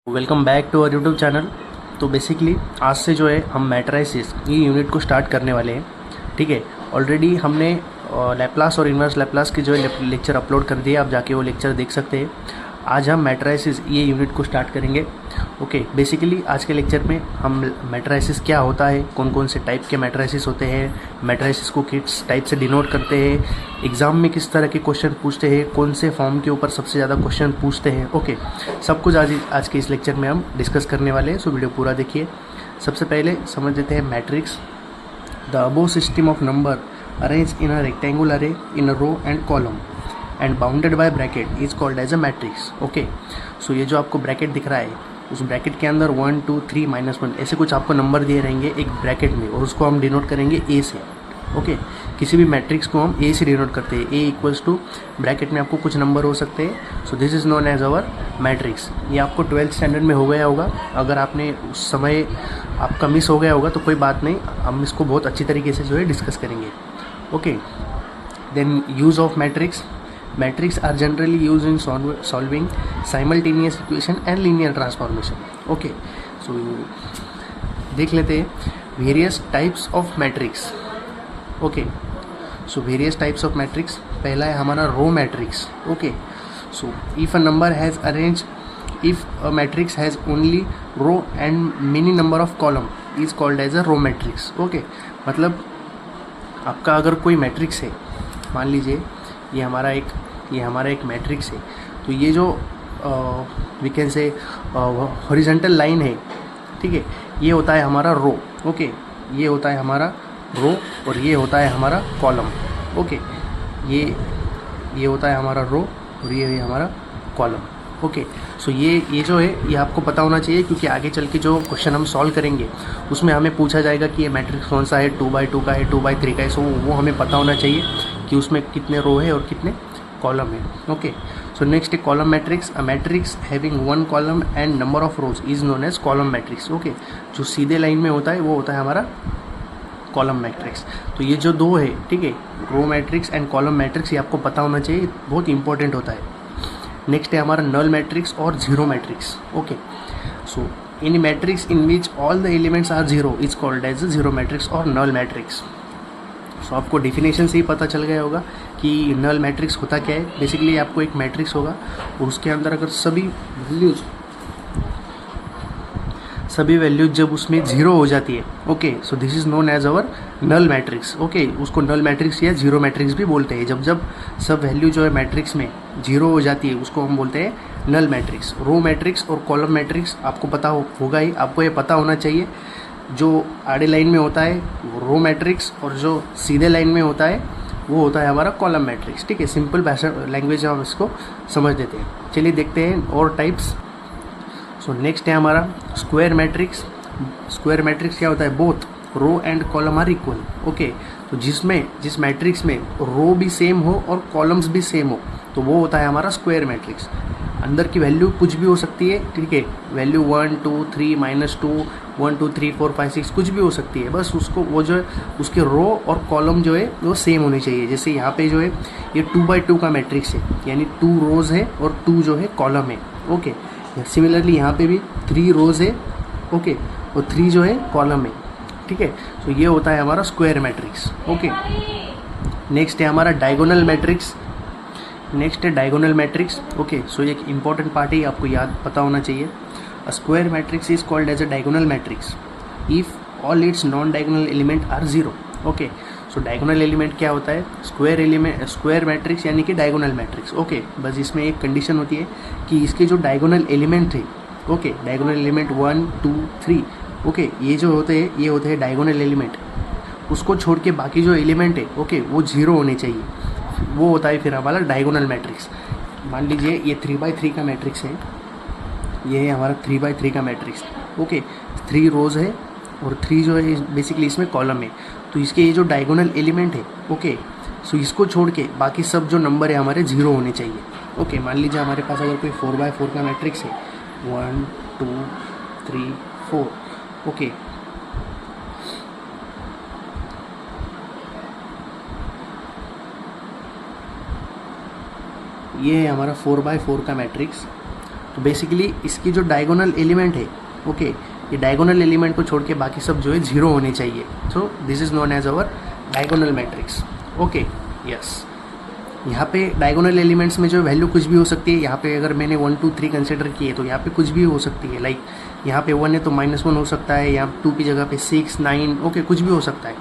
Welcome back to our YouTube channel. तो basically आज से जो है हम मैट्राइसिस ये यूनिट को स्टार्ट करने वाले हैं। ठीक है, ऑलरेडी हमने लैप्लास और इन्वर्स लैप्लास की जो है लेक्चर अपलोड कर दिए, आप जाके वो लेक्चर देख सकते हैं। आज हम मैट्राइसिस ये यूनिट को स्टार्ट करेंगे। ओके, बेसिकली आज के लेक्चर में हम मैट्राइसिस क्या होता है, कौन कौन से टाइप के मैट्राइसिस होते हैं, मैट्राइसिस को किस टाइप से डिनोट करते हैं, एग्ज़ाम में किस तरह के क्वेश्चन पूछते हैं, कौन से फॉर्म के ऊपर सबसे ज़्यादा क्वेश्चन पूछते हैं। ओके, सब कुछ आज के इस लेक्चर में हम डिस्कस करने वाले हैं, सो वीडियो पूरा देखिए। सबसे पहले समझ लेते हैं matrix. The above system of number arrange in a rectangular array in a row and column and bounded by bracket is called as a matrix. Okay, so ये जो आपको ब्रैकेट दिख रहा है, उस ब्रैकेट के अंदर 1 2 3 -1 ऐसे कुछ आपको नंबर दिए रहेंगे एक ब्रैकेट में, और उसको हम डिनोट करेंगे ए से। ओके, किसी भी मैट्रिक्स को हम ए से डिनोट करते हैं। ए इक्वल्स टू ब्रैकेट में आपको कुछ नंबर हो सकते हैं, so this is known as our matrix. ये आपको 12th स्टैंडर्ड में हो गया होगा। अगर आपने उस समय आपका मिस हो गया होगा तो कोई बात नहीं, हम इसको बहुत अच्छी तरीके से जो है डिस्कस करेंगे। Okay, then use of matrix. Matrix are generally used in solving simultaneous equation and linear transformation. Okay, so देख लेते हैं various types of matrix. Okay, so various types of matrix. पहला है हमारा row matrix. Okay, so if a number has arranged, if a matrix has only row and many number of column is called as a row matrix. Okay, मतलब आपका अगर कोई matrix है, मान लीजिए ये हमारा एक मैट्रिक्स है, तो ये जो we can say horizontal line है, ठीक है, ये होता है हमारा रो। ओके, ये होता है हमारा रो और ये होता है हमारा कॉलम। ओके, ये होता है हमारा रो और ये हमारा कॉलम। ओके, सो ये जो है ये आपको पता होना चाहिए, क्योंकि आगे चल के जो क्वेश्चन हम सॉल्व करेंगे उसमें हमें पूछा जाएगा कि ये मैट्रिक्स कौन सा है, 2x2 का है, 2x3 का है। सो वो हमें पता होना चाहिए कि उसमें कितने रो है और कितने कॉलम है। ओके, सो नेक्स्ट है column matrix. A matrix having 1 column and number of rows is known as column matrix. Okay, जो सीधे लाइन में होता है वो होता है हमारा कॉलम मैट्रिक्स। तो ये जो दो है, ठीक है, row matrix and column matrix, ये आपको पता होना चाहिए, बहुत इंपॉर्टेंट होता है। नेक्स्ट है हमारा नल मैट्रिक्स और zero matrix. Okay, so in matrix in which all the elements are zero is called as zero matrix और नल मैट्रिक्स। सो आपको डेफिनेशन से ही पता चल गया होगा कि नल मैट्रिक्स होता क्या है। बेसिकली आपको एक मैट्रिक्स होगा और उसके अंदर अगर सभी वैल्यूज जब उसमें जीरो हो जाती है, okay, so this is known as our null matrix. Okay, उसको नल मैट्रिक्स या जीरो मैट्रिक्स भी बोलते हैं। जब सब वैल्यू जो है मैट्रिक्स में जीरो हो जाती है उसको हम बोलते हैं नल मैट्रिक्स। रो मैट्रिक्स और कॉलम मैट्रिक्स आपको पता होगा ही, आपको ये पता होना चाहिए। जो आड़े लाइन में होता है वो रो मैट्रिक्स और जो सीधे लाइन में होता है वो होता है हमारा कॉलम मैट्रिक्स। ठीक है, सिंपल भाषा लैंग्वेज हम इसको समझ लेते हैं। चलिए देखते हैं और टाइप्स। सो नेक्स्ट है हमारा स्क्वायर मैट्रिक्स। स्क्वायर मैट्रिक्स क्या होता है, both row and column are equal. Okay, तो जिस मैट्रिक्स में रो भी सेम हो और कॉलम्स भी सेम हो तो वो होता है हमारा स्क्वायर मैट्रिक्स। अंदर की वैल्यू कुछ भी हो सकती है, ठीक है, वैल्यू 1 2 3 -2 1 2 3 4 5 6 कुछ भी हो सकती है, बस उसको वो जो है उसके रो और कॉलम जो है वो सेम होनी चाहिए। जैसे यहाँ पे जो है ये 2x2 का मैट्रिक्स है, यानी 2 रोज है और 2 जो है कॉलम है। ओके, सिमिलरली यहाँ पे भी 3 रोज है, ओके, और 3 जो है कॉलम है। ठीक है, तो ये होता है हमारा स्क्वायर मैट्रिक्स। ओके, नेक्स्ट है हमारा डायगोनल मैट्रिक्स। नेक्स्ट है डायगोनल मैट्रिक्स। ओके, सो एक इंपॉर्टेंट पार्ट है, आपको याद पता होना चाहिए। A square matrix is called as a diagonal matrix if all its non diagonal element are zero. Okay, so diagonal element क्या होता है, स्क्वायर मैट्रिक्स यानी कि डायगोनल मैट्रिक्स। ओके, बस इसमें एक कंडीशन होती है कि इसके जो डायगोनल एलिमेंट है, ओके, डायगोनल एलिमेंट 1 2 3, ओके, ये जो होते हैं डायगोनल एलिमेंट, उसको छोड़ के बाकी जो एलिमेंट है, ओके, वो जीरो होने चाहिए। वो होता है फिर हमारा डायगोनल मैट्रिक्स। मान लीजिए ये 3x3 का मैट्रिक्स है, ये है हमारा 3x3 का मैट्रिक्स। ओके, 3 रोज है और 3 जो है बेसिकली इसमें कॉलम है, तो इसके ये जो डायगोनल एलिमेंट है, ओके, सो इसको छोड़ के बाकी सब जो नंबर है हमारे जीरो होने चाहिए। ओके, मान लीजिए हमारे पास अगर कोई 4x4 का मैट्रिक्स है, 1 2 3 4, ओके, ये है हमारा 4x4 का मैट्रिक्स। तो बेसिकली इसकी जो डायगोनल एलिमेंट है, ओके, ये डायगोनल एलिमेंट को छोड़ के बाकी सब जो है 0 होने चाहिए। So this is known as our diagonal matrix. Okay, yes, यहाँ पे डायगोनल एलिमेंट्स में जो वैल्यू कुछ भी हो सकती है। यहाँ पे अगर मैंने 1 2 3 कंसिडर किए तो यहाँ पे कुछ भी हो सकती है। लाइक यहाँ पे 1 है तो -1 हो सकता है, यहाँ 2 की जगह पे 6 9, ओके, कुछ भी हो सकता है।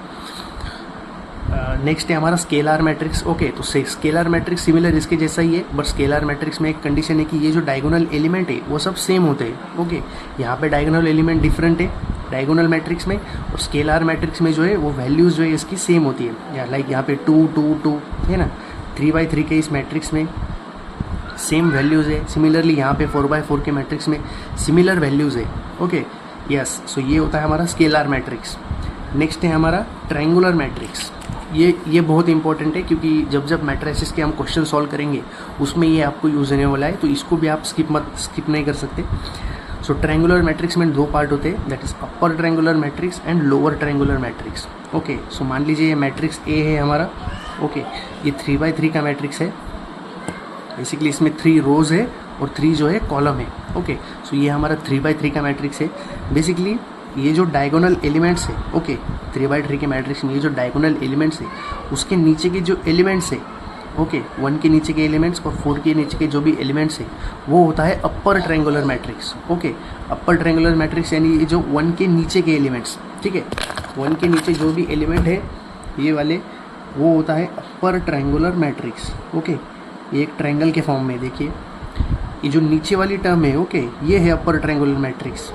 नेक्स्ट है हमारा स्केलर मैट्रिक्स। ओके, तो स्केलर मैट्रिक्स सिमिलर इसके जैसा ही है, बट स्केलर मैट्रिक्स में एक कंडीशन है कि ये जो डायगोनल एलिमेंट है वो सब सेम होते हैं। ओके, यहाँ पे डायगोनल एलिमेंट डिफरेंट है डायगोनल मैट्रिक्स में, और स्केलर मैट्रिक्स में जो है वो वैल्यूज़ जो है इसकी सेम होती है। या लाइक यहाँ पे 2 2 2 है ना, 3/3 के इस मैट्रिक्स में सेम वैल्यूज़ है। सिमिलरली यहाँ पे 4/4 के मैट्रिक्स में सिमिलर वैल्यूज़ है। ओके, यस, सो ये होता है हमारा स्केलर मैट्रिक्स। नेक्स्ट है हमारा ट्रायंगुलर मैट्रिक्स। ये बहुत इंपॉर्टेंट है, क्योंकि जब जब मैट्रिसेस के हम क्वेश्चन सॉल्व करेंगे उसमें ये आपको यूज़ होने वाला है, तो इसको भी आप स्किप नहीं कर सकते। सो ट्रायंगुलर मैट्रिक्स में 2 पार्ट होते हैं, that is upper triangular matrix and lower triangular matrix. Okay, so मान लीजिए ये मैट्रिक्स ए है हमारा। ओके, ये 3/3 का मैट्रिक्स है। बेसिकली इसमें 3 रोज है और 3 जो है कॉलम है। ओके, सो ये हमारा 3/3 का मैट्रिक्स है। बेसिकली ये जो डायगोनल एलिमेंट्स है, ओके, 3/3 के मैट्रिक्स में ये जो डायगोनल एलिमेंट्स है उसके नीचे के जो एलिमेंट्स है, ओके, 1 के नीचे के एलिमेंट्स और 4 के नीचे के जो भी एलिमेंट्स है वो होता है अपर ट्रायंगुलर मैट्रिक्स। ओके, अपर ट्रायंगुलर मैट्रिक्स यानी ये जो 1 के नीचे के एलिमेंट्स, ठीक है, 1 के नीचे जो भी एलिमेंट है ये वाले, वो होता है अपर ट्रायंगुलर मैट्रिक्स। ओके, ये एक ट्रायंगल के फॉर्म में देखिए, ये जो नीचे वाली टर्म है, ओके, ये है अपर ट्रायंगुलर मैट्रिक्स।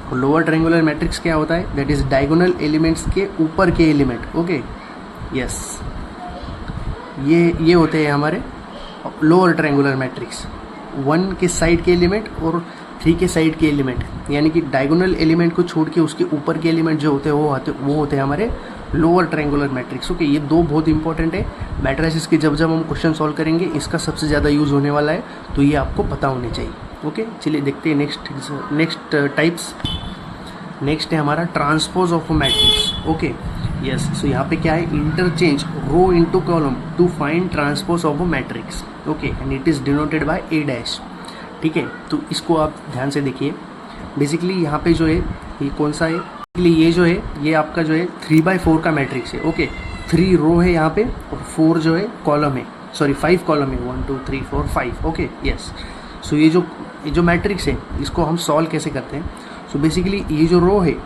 और लोअर ट्रायंगुलर मैट्रिक्स क्या होता है, दैट इज डायगोनल एलिमेंट्स के ऊपर के एलिमेंट। ओके, यस, ये होते हैं हमारे लोअर ट्रायंगुलर मैट्रिक्स, 1 के साइड के एलिमेंट और 3 के साइड के एलिमेंट, यानी कि डायगोनल एलिमेंट को छोड़ के उसके ऊपर के एलिमेंट जो होते हैं वो होते हैं हमारे लोअर ट्रायंगुलर मैट्रिक्स। ओके, ये 2 बहुत इंपॉर्टेंट है मैट्रिसेस के। जब हम क्वेश्चन सॉल्व करेंगे इसका सबसे ज़्यादा यूज़ होने वाला है, तो ये आपको पता होने चाहिए। ओके, चलिए देखते हैं नेक्स्ट टाइप्स। नेक्स्ट है हमारा transpose of a matrix. Okay, yes, so यहाँ पे क्या है, interchange row into column to find transpose of a matrix. Okay, and it is denoted by A'। ठीक है, तो इसको आप ध्यान से देखिए। बेसिकली यहाँ पे जो है ये कौन सा है, ये जो है ये आपका जो है 3/4 का मैट्रिक्स है। ओके, 3 रो है यहाँ पे और 4 जो है कॉलम है, सॉरी 5 कॉलम है, 1 2 3 4 5। ओके, यस, सो ये जो मैट्रिक्स है इसको हम सॉल्व कैसे करते हैं। सो बेसिकली ये जो रो है,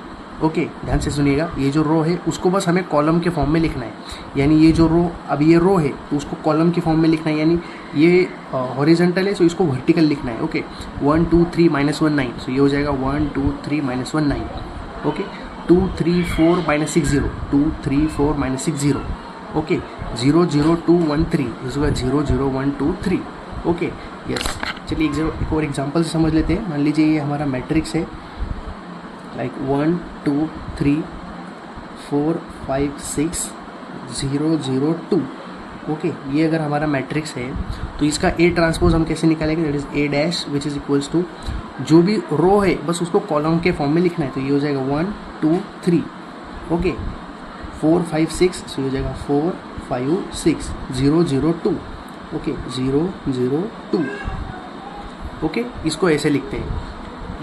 ओके, ध्यान से सुनिएगा, ये जो रो है उसको बस हमें कॉलम के फॉर्म में लिखना है। यानी ये जो रो, अब ये रो है तो उसको कॉलम के फॉर्म में लिखना है, यानी ये हॉरिजॉन्टल है, सो इसको वर्टिकल लिखना है। ओके, 1 2 3 -1 9, सो ये हो जाएगा 1 2 3 -1 9। ओके, 2 3 4 -6 0, 2 3 4 -6 0। ओके, 0 0 2 1 3, इसका 0 0 1 2 3। ओके, यस, चलिए एक और एग्जांपल से समझ लेते हैं। मान लीजिए ये हमारा मैट्रिक्स है, लाइक 1 2 3 4 5 6 0 0 2। ओके, ये अगर हमारा मैट्रिक्स है तो इसका A ट्रांसपोज हम कैसे निकालेंगे, that is A' which is equals to जो भी रो है बस उसको कॉलम के फॉर्म में लिखना है। तो ये हो जाएगा 1 2 3। ओके, 4 5 6, सो ये हो जाएगा 4 5 6 0 0 2। ओके, 0 0 2। ओके, इसको ऐसे लिखते हैं।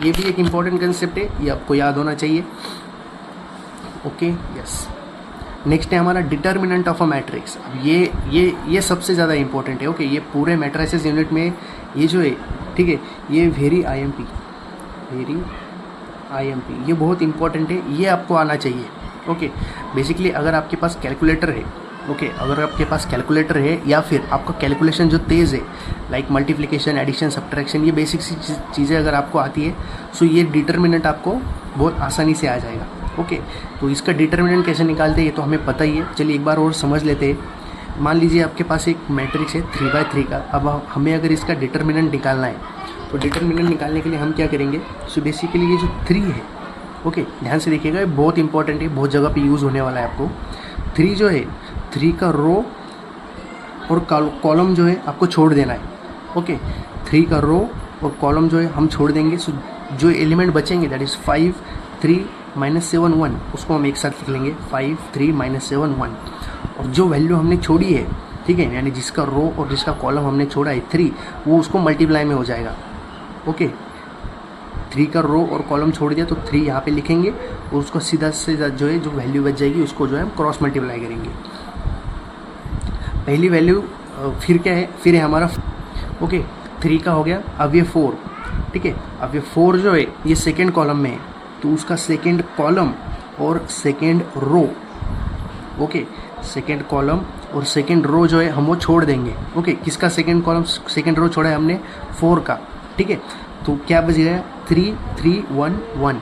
ये भी एक इम्पॉर्टेंट कंसेप्ट है, ये आपको याद होना चाहिए। ओके, यस, नेक्स्ट है हमारा डिटर्मिनेंट ऑफ अ मैट्रिक्स। अब ये सबसे ज़्यादा इंपॉर्टेंट है। ओके, ये पूरे मैट्रिसेस यूनिट में ये जो है, ठीक है, ये वेरी IMP, ये बहुत इंपॉर्टेंट है, ये आपको आना चाहिए। ओके, बेसिकली अगर आपके पास कैलकुलेटर है, ओके, अगर आपके पास कैलकुलेटर है या फिर आपका कैलकुलेशन जो तेज़ है, लाइक मल्टीप्लिकेशन एडिशन सब्ट्रैक्शन, ये बेसिक सी चीज़ें अगर आपको आती है, सो ये डिटर्मिनेंट आपको बहुत आसानी से आ जाएगा। ओके, तो इसका डिटर्मिनेंट कैसे निकालते हैं ये तो हमें पता ही है। चलिए एक बार और समझ लेते हैं। मान लीजिए आपके पास एक मैट्रिक्स है 3/3 का। अब हमें अगर इसका डिटर्मिनेंट निकालना है तो डिटर्मिनेंट निकालने के लिए हम क्या करेंगे, सो बेसिकली ये जो 3 है, ओके, ध्यान से देखिएगा, ये बहुत इंपॉर्टेंट है, बहुत जगह पे यूज़ होने वाला है आपको। 3 जो है, 3 का रो और कॉलम जो है आपको छोड़ देना है। ओके, 3 का रो और कॉलम जो है हम छोड़ देंगे। सो जो एलिमेंट बचेंगे दैट इज़ 5 3 -7 1, उसको हम एक साथ लिख लेंगे 5 3 -7 1। और जो वैल्यू हमने छोड़ी है, ठीक है, यानी जिसका रो और जिसका कॉलम हमने छोड़ा है 3, वो उसको मल्टीप्लाई में हो जाएगा। ओके, 3 का रो और कॉलम छोड़ दिया तो 3 यहाँ पे लिखेंगे और उसको सीधा सीधा जो है जो वैल्यू बच जाएगी उसको जो है हम क्रॉस मल्टीप्लाई करेंगे। पहली वैल्यू फिर क्या है, फिर है हमारा ओके 3 का हो गया। अब ये 4, ठीक है, अब ये 4 जो है ये सेकेंड कॉलम में है तो उसका सेकेंड कॉलम और second row, okay, second column और सेकेंड रो जो है हम वो छोड़ देंगे। ओके, किसका सेकेंड कॉलम सेकेंड रो छोड़ा है हमने, 4 का, ठीक है, तो क्या बच गया 3 3 1 1।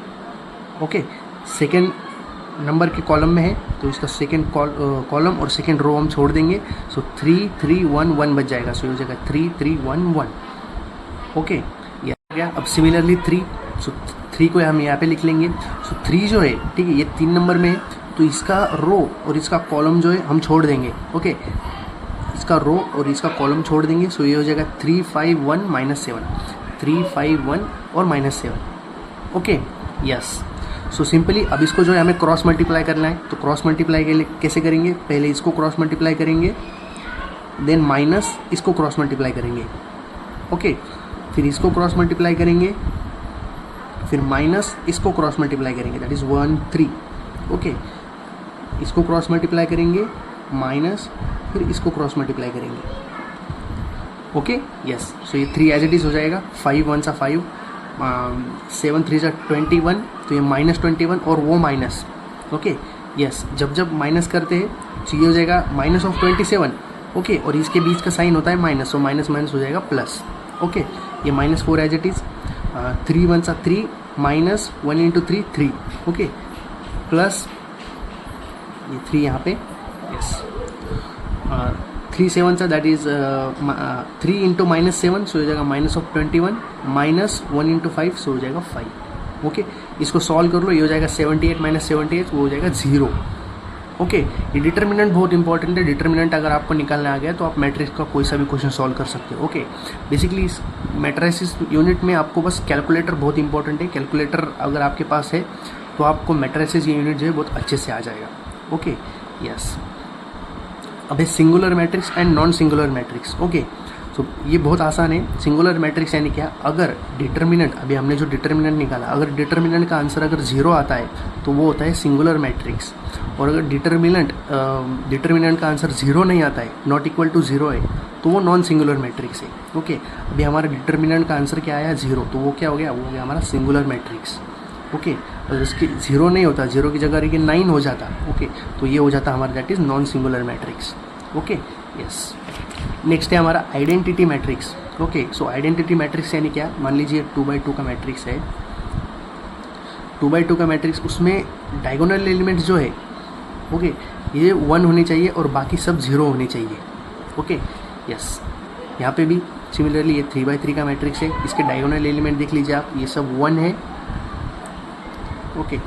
ओके, सेकेंड नंबर के कॉलम में है तो इसका सेकेंड कॉलम और सेकेंड रो हम छोड़ देंगे, सो 3 3 1 1 बच जाएगा, सो ये हो जाएगा 3 3 1 1। ओके, ये आ गया। अब सिमिलरली 3, सो 3 को हम यहाँ पे लिख लेंगे। सो 3 जो है, ठीक है, ये 3 नंबर में है तो इसका रो और इसका कॉलम जो है हम छोड़ देंगे। ओके, इसका रो और इसका कॉलम छोड़ देंगे, सो ये हो जाएगा 3 5 1 -7, 3 5 1 और -7। Okay, yes. सो सिंपली अब इसको जो है हमें क्रॉस मल्टीप्लाई करना है, तो क्रॉस मल्टीप्लाई के लिए कैसे करेंगे, पहले इसको क्रॉस मल्टीप्लाई करेंगे, देन माइनस इसको क्रॉस मल्टीप्लाई करेंगे। ओके, फिर इसको क्रॉस मल्टीप्लाई करेंगे, फिर माइनस इसको क्रॉस मल्टीप्लाई करेंगे, दैट इज़ 1 3। ओके, इसको क्रॉस मल्टीप्लाई करेंगे, माइनस फिर इसको क्रॉस मल्टीप्लाई करेंगे। Okay, yes. सो ये 3 एज इट इज़ हो जाएगा, 5 1 5, 7 3 21, तो ये -21 और वो माइनस। ओके, यस, जब माइनस करते हैं तो ये हो जाएगा -27। ओके, और इसके बीच का साइन होता है माइनस, तो माइनस माइनस हो जाएगा प्लस। ओके, ये -4 as it is, 3 1 3 minus 1 × 3 3। Okay, plus ये 3 यहाँ पे, यस, 3 7 दैट इज़ 3 × -7, सो हो जाएगा -21 माइनस 1 × 5, सो हो जाएगा 5। ओके, इसको सॉल्व कर लो, ये हो जाएगा 78 - 78, वो हो जाएगा 0। ओके, ये डिटर्मिनेंट बहुत इंपॉर्टेंट है। डिटर्मिनेंट अगर आपको निकालने आ गया तो आप मैट्रिक्स का कोई सा भी क्वेश्चन सॉल्व कर सकते हो। ओके, बेसिकली इस मैट्रिसेस यूनिट में आपको बस कैलकुलेटर बहुत इंपॉर्टेंट है। कैलकुलेटर अगर आपके पास है तो आपको मैट्रिसेस ये यूनिट जो है बहुत अच्छे से आ जाएगा। Okay, yes. अब है singular matrix and non singular matrix. Okay, तो ये बहुत आसान है। सिंगुलर मैट्रिक्स यानी क्या, अगर डिटर्मिनेंट, अभी हमने जो डिटर्मिनेंट निकाला, अगर डिटर्मिनेंट का आंसर अगर 0 आता है तो वो होता है सिंगुलर मैट्रिक्स। और अगर डिटर्मिनेंट का आंसर 0 नहीं आता है, नॉट इक्वल टू 0 है, तो वो नॉन सिंगुलर मैट्रिक्स है। ओके, अभी हमारा डिटर्मिनेंट का आंसर क्या आया 0, तो वो क्या हो गया, वो हो गया हमारा सिंगुलर मैट्रिक्स। ओके, अगर उसकी 0 नहीं होता, 0 की जगह रही 9 हो जाता, ओके, तो ये हो जाता हमारा that is non singular matrix. Okay, yes. Next है हमारा आइडेंटिटी मैट्रिक्स। ओके, सो आइडेंटिटी मैट्रिक्स यानी क्या, मान लीजिए 2x2 का मैट्रिक्स है, 2x2 का मैट्रिक्स, उसमें डायगोनल एलिमेंट्स जो है, ओके, ये 1 होने चाहिए और बाकी सब 0 होने चाहिए। Okay, yes. यहाँ पे भी सिमिलरली ये 3x3 का मैट्रिक्स है, इसके डायगोनल एलिमेंट देख लीजिए आप, ये सब 1 है, ओके,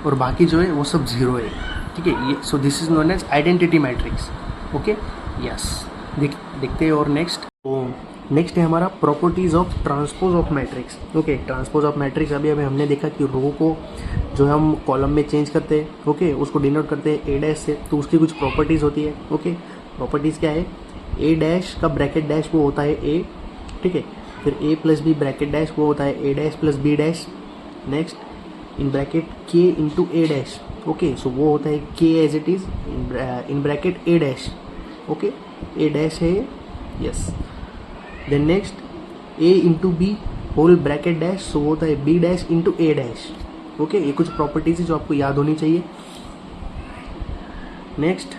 और बाकी जो है वो सब 0 है, ठीक है। ये so this is known as identity matrix. Okay, yes. देखते हैं और नेक्स्ट, तो नेक्स्ट है हमारा properties of transpose of matrix. Okay, transpose of matrix अभी हमने देखा कि रो को जो हम कॉलम में चेंज करते हैं, ओके, उसको डिनोट करते हैं ए डैश से, तो उसकी कुछ प्रॉपर्टीज होती है। ओके, प्रॉपर्टीज क्या है, ए डैश का ब्रैकेट डैश वो होता है ए, ठीक है, फिर A plus B bracket dash वो होता है A dash plus B dash, next in bracket K into A dash, okay, so वो होता है K as it is in bracket A dash, okay, A dash है, yes. Then next A into B whole bracket dash, so वो होता है B dash into A dash. Okay, ये कुछ properties है जो आपको याद होनी चाहिए। Next,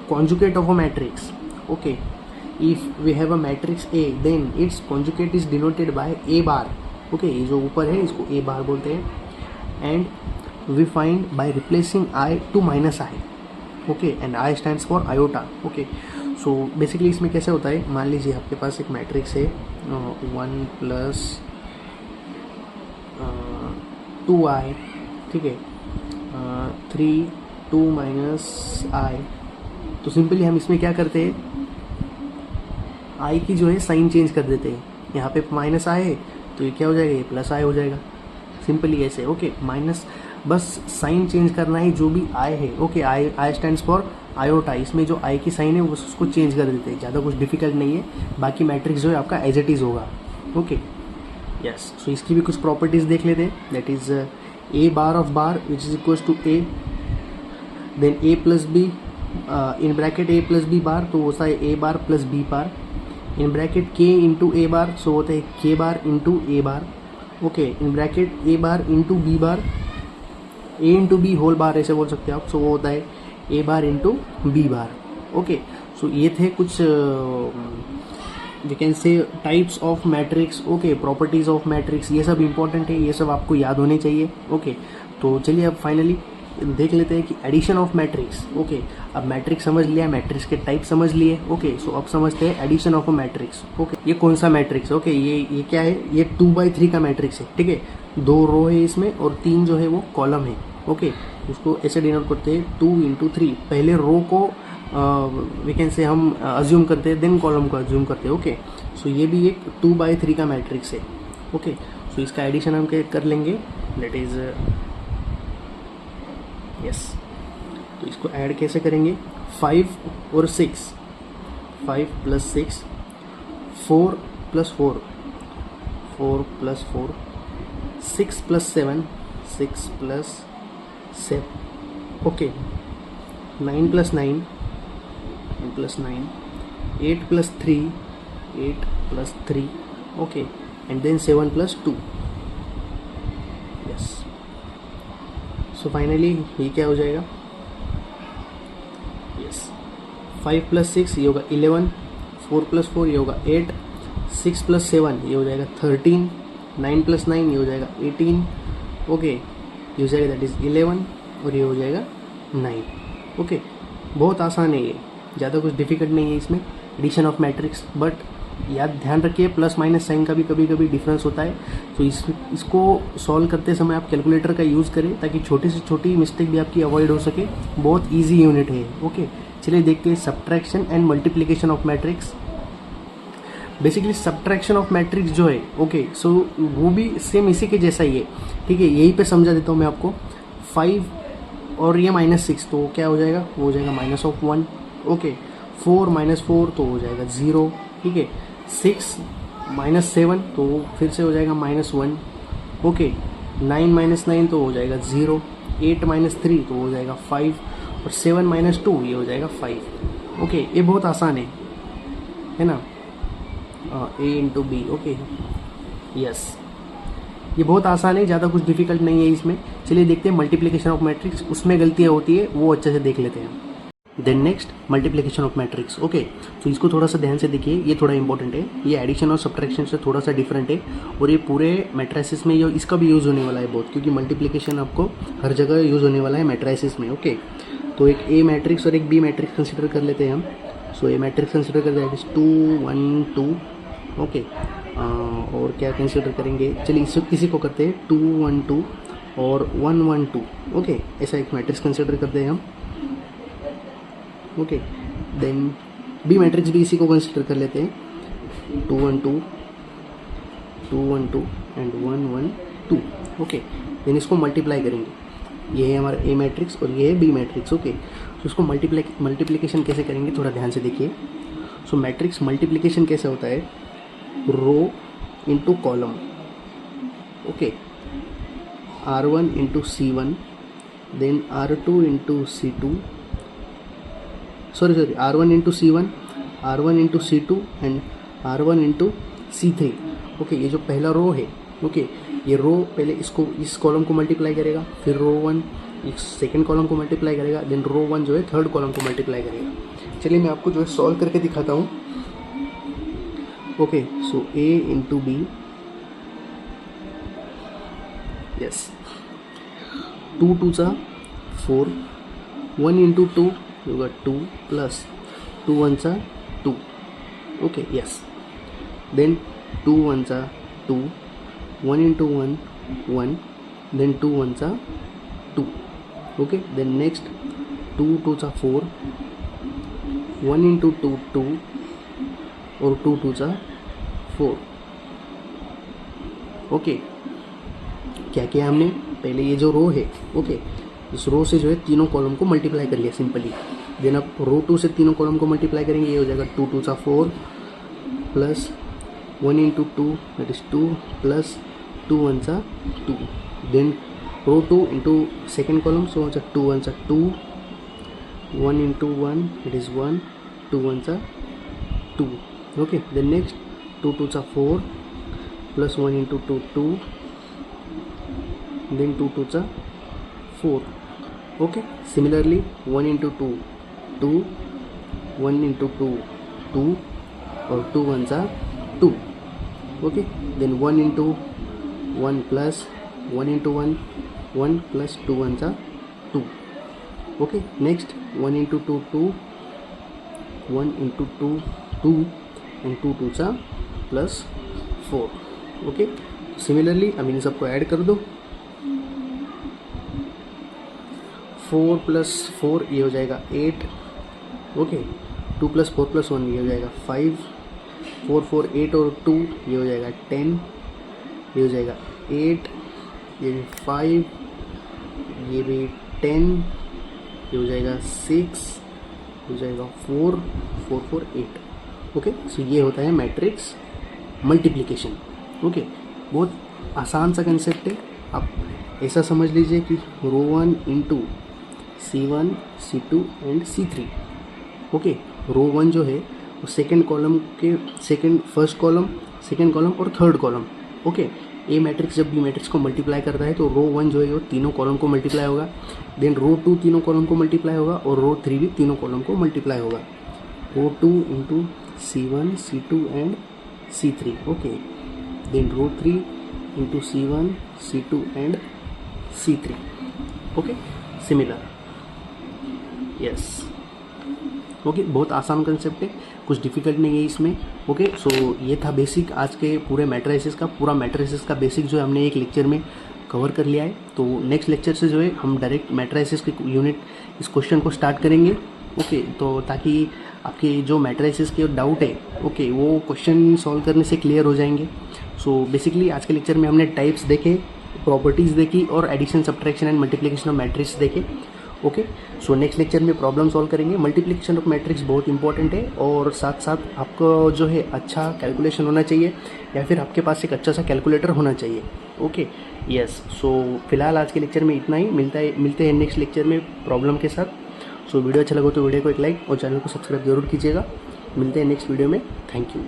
conjugate of a matrix. Okay, if we have a matrix A then its conjugate is denoted by A bar. Okay, ये जो ऊपर है इसको ए बार बोलते हैं, and we find by replacing i to minus i. Okay, and i stands for iota. Okay, so basically इसमें कैसे होता है, मान लीजिए आपके पास एक मैट्रिक्स है 1 + 2i, ठीक है, 3 2 - i, तो सिंपली हम इसमें क्या करते हैं, i की जो है साइन चेंज कर देते हैं। यहाँ पे माइनस i है तो ये क्या हो जाएगा, ये प्लस i हो जाएगा, सिंपली ऐसे। ओके, माइनस, बस साइन चेंज करना है जो भी i है। Okay, I stands for iota, इसमें जो i की साइन है वो उसको चेंज कर देते हैं, ज़्यादा कुछ डिफिकल्ट नहीं है। बाकी मैट्रिक्स जो है आपका एज इट इज़ होगा। ओके, यस, सो इसकी भी कुछ प्रॉपर्टीज देख लेते हैं. That is A bar of bar which is equals to A, then A plus B in bracket A plus B bar, तो होता है A bar plus B bar, in bracket K into A bar, so होता है K bar into A bar. Okay, in bracket A bar into B bar, A into B whole bar ऐसे बोल सकते हैं आप, सो वो होता है A bar into B bar. Okay, so ये थे कुछ we can say types of matrix. Okay, properties of matrix, ये सब इंपॉर्टेंट है, ये सब आपको याद होने चाहिए. ओके, तो चलिए अब फाइनली देख लेते हैं कि एडिशन ऑफ मैट्रिक्स. ओके, अब मैट्रिक्स समझ लिया, मैट्रिक्स के टाइप समझ लिए. ओके, सो अब समझते हैं addition of a matrix. Okay, ये कौन सा मैट्रिक्स? ओके, ये क्या है? ये 2x3 का मैट्रिक्स है. ठीक है, 2 रो है इसमें और 3 जो है वो कॉलम है. ओके, उसको ऐसे डिनोट करते हैं 2 इंटू 3. पहले रो को वी कैन से हम अज्यूम करते हैं, देन कॉलम को अज्यूम करते हैं. ओके, सो ये भी एक 2x3 का मैट्रिक्स है. ओके, सो इसका एडिशन हम कर लेंगे. दैट इज यस, तो इसको ऐड कैसे करेंगे? 5 और 6, 5 plus 6, 4 plus 4, 4 plus 4, 6 plus 7, 6 plus 7. Okay, 9 plus 9, 9 plus 9, 8 plus 3, 8 plus 3. Okay, and then 7 plus 2. Yes, so finally ये क्या हो जाएगा? यस, 5 प्लस 6 ये होगा 11, 4 प्लस 4 ये होगा 8, 6 प्लस 7 ये हो जाएगा 13, 9 प्लस 9 ये हो जाएगा 18. ओके, ये हो जाएगा दैट इज 11 और ये हो जाएगा 9. ओके, बहुत आसान है ये, ज़्यादा कुछ डिफिकल्ट नहीं है इसमें एडिशन ऑफ मैट्रिक्स. बट याद ध्यान रखिए प्लस माइनस साइन का भी कभी कभी डिफरेंस होता है. तो इसको सॉल्व करते समय आप कैलकुलेटर का यूज़ करें ताकि छोटी से छोटी मिस्टेक भी आपकी अवॉइड हो सके. बहुत ईजी यूनिट है. ओके, चलिए देखते हैं subtraction and multiplication of matrix. Basically subtraction of matrix जो है, ओके, सो वो भी सेम इसी के जैसा ही है. ठीक है, यही पे समझा देता हूँ मैं आपको. 5 और ये -6 तो क्या हो जाएगा? वो हो जाएगा -1. ओके, 4 - 4 तो हो जाएगा 0. ठीक है, 6 - 7 तो फिर से हो जाएगा -1. ओके, 9 - 9 तो हो जाएगा 0. 8 - 3 तो हो जाएगा 5 और 7 - 2 ये हो जाएगा 5. ओके, ये बहुत आसान है ना? A into B. Okay, yes, ये बहुत आसान है, ज़्यादा कुछ डिफिकल्ट नहीं है इसमें. चलिए देखते हैं मल्टीप्लिकेशन ऑफ मैट्रिक्स, उसमें गलतियाँ होती है वो अच्छे से देख लेते हैं. Then next multiplication of matrix. Okay, तो इसको थोड़ा सा ध्यान से देखिए, ये थोड़ा इंपॉर्टेंट है. ये एडिशन और सब्ट्रैक्शन से थोड़ा सा डिफरेंट है और ये पूरे मैट्रिसेस में ये इसका भी यूज़ होने वाला है बहुत, क्योंकि मल्टीप्लिकेशन आपको हर जगह यूज़ होने वाला है मैट्रिसेस में. ओके, तो एक ए मैट्रिक्स और एक बी मैट्रिक्स कंसिडर कर लेते हैं हम. सो ए मैट्रिक्स कंसिडर करते हैं 2 1 2. ओके, और क्या कंसिडर करेंगे? चलिए इसी को करते हैं 2 1 2 और 1 1 2. ओके, ऐसा एक मैट्रिक्स कंसिडर करते हैं हम. ओके, देन बी मैट्रिक्स भी इसी को कंसिडर कर लेते हैं. 2 1 2 2 1 2 एंड 1 1 2. ओके, देन इसको मल्टीप्लाई करेंगे. ये है हमारा ए मैट्रिक्स और ये है बी मैट्रिक्स. ओके, तो इसको मल्टीप्लिकेशन कैसे करेंगे थोड़ा ध्यान से देखिए. सो मैट्रिक्स मल्टीप्लिकेशन कैसे होता है? Row into column. Okay, R1 into C1, then R2 into C2, sorry R1 into C1, R1 into C2 and R1 into C3. Okay, ये जो पहला रो है, ओके, ये रो पहले इसको इस कॉलम को मल्टीप्लाई करेगा, फिर रो 1 इस सेकेंड कॉलम को मल्टीप्लाई करेगा, देन रो 1 जो है थर्ड कॉलम को मल्टीप्लाई करेगा. चलिए मैं आपको जो है सॉल्व करके दिखाता हूँ. Okay, so A into B. Yes, 2 2 सा 4, 1 इंटू 2 होगा 2 प्लस 2 1 सा 2. ओके, यस, देन 2 1 सा 2, 1 इंटू 1 1, देन 2 1 सा 2. ओके, देन नेक्स्ट 2 2 सा 4, 1 इंटू 2 2 और 2 2 सा 4. ओके, क्या किया हमने? पहले ये जो रो है, ओके, इस रो से जो है तीनों कॉलम को मल्टीप्लाई कर लिया सिंपली. देन अब रो 2 से तीनों कॉलम को मल्टीप्लाई करेंगे, ये हो जाएगा 2 2 सा 4 plus 1 into 2, that is 2, plus 2 ones are 2. Then row 2 into second column, so 2 ones are 2, 1 into 1, it is 1, 2 ones are 2. Okay, then next 2 twos are 4, plus 1 into 2, 2, then 2 twos are 4. Okay, similarly 1 into 2, 2, 1 into 2, 2, or 2 ones are 2. Okay, then 1 into 1 plus 1 into 1, 1 plus 2 ones are 2. Okay, next 1 into 2, 2, 1 into 2, 2, and 2 twos are plus 4. Okay, similarly अब इन सबको add कर दो, 4 plus 4 ये हो जाएगा 8. Okay, 2 plus 4 plus 1 ये हो जाएगा 5, 4 4 8 और 2 ये हो जाएगा 10, ये हो जाएगा 8, ये भी 5, ये भी 10, ये हो जाएगा 6, हो जाएगा 4 4 4 8. ओके, सो ये होता है मैट्रिक्स मल्टीप्लिकेशन. ओके, बहुत आसान सा कंसेप्ट है. आप ऐसा समझ लीजिए कि row 1 into C1, C2 and C3. Okay, row 1 जो है वो सेकेंड कॉलम के फर्स्ट कॉलम, सेकेंड कॉलम और third column. Okay, A matrix जब बी मैट्रिक्स को मल्टीप्लाई करता है तो रो 1 जो है वो तीनों कॉलम को मल्टीप्लाई होगा, देन रो 2 तीनों कॉलम को मल्टीप्लाई होगा, और रो 3 भी तीनों कॉलम को मल्टीप्लाई होगा. Row 2 into C1, C2 and C3. Okay, then row 3 into C1, C2 and C3. Okay, similar. Yes. Okay, बहुत आसान कंसेप्ट है, कुछ डिफिकल्ट नहीं है इसमें. ओके, सो ये था बेसिक आज के पूरे मैट्रिसेस का. पूरा मैट्रिसेस का बेसिक जो है हमने एक लेक्चर में कवर कर लिया है. तो नेक्स्ट लेक्चर से जो है हम डायरेक्ट मैट्रिसेस के यूनिट इस क्वेश्चन को स्टार्ट करेंगे. ओके, तो ताकि आपके जो मैट्रिसेस के डाउट है, ओके, वो क्वेश्चन सॉल्व करने से क्लियर हो जाएंगे. सो बेसिकली आज के लेक्चर में हमने टाइप्स देखे, प्रॉपर्टीज़ देखी, और addition, subtraction and multiplication of matrix देखे. ओके, सो नेक्स्ट लेक्चर में प्रॉब्लम सॉल्व करेंगे. मल्टीप्लिकेशन ऑफ मैट्रिक्स बहुत इंपॉर्टेंट है, और साथ साथ आपको जो है अच्छा कैलकुलेशन होना चाहिए, या फिर आपके पास एक अच्छा सा कैलकुलेटर होना चाहिए. Okay, yes. सो फिलहाल आज के लेक्चर में इतना ही. मिलते हैं नेक्स्ट लेक्चर में प्रॉब्लम के साथ. सो वीडियो अच्छा लगा तो वीडियो को एक लाइक और चैनल को सब्सक्राइब जरूर कीजिएगा. मिलते हैं नेक्स्ट वीडियो में. Thank you.